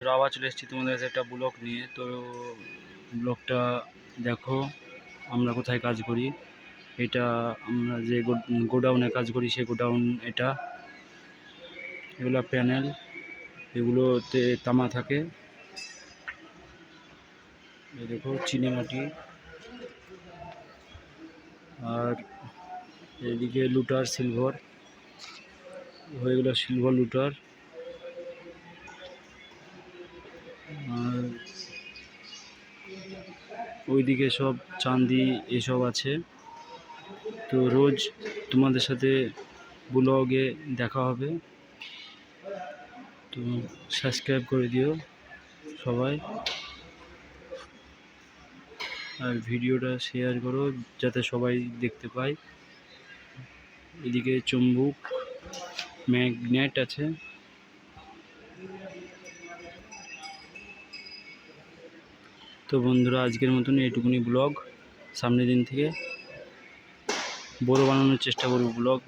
আবার চলে এসেছি তোমাদের কাছে একটা ব্লগ নিয়ে। তো ব্লগটা দেখো আমরা কোথায় কাজ করি। এটা আমরা যে গোডাউনে কাজ করি সেই গোডাউন। এগুলো প্যানেল, এগুলোতে তামা থাকে। এই দেখো চিনেমাটি, আর এদিকে লুটার সিলভার, ওইগুলো সিলভার লুটার। আর ওইদিকে সব চাঁদি এসব আছে। তো রোজ তোমাদের সাথে ব্লগে দেখা হবে। তো সাবস্ক্রাইব করে দিও সবাই, আর ভিডিওটা শেয়ার করো যাতে সবাই দেখতে পায়। এদিকে চুম্বক ম্যাগনেট আছে। তো বন্ধুরা, আজকের মতন এইটুকুনি ব্লগ। সামনের দিন থেকে বড় বানানোর চেষ্টা করব ব্লগ।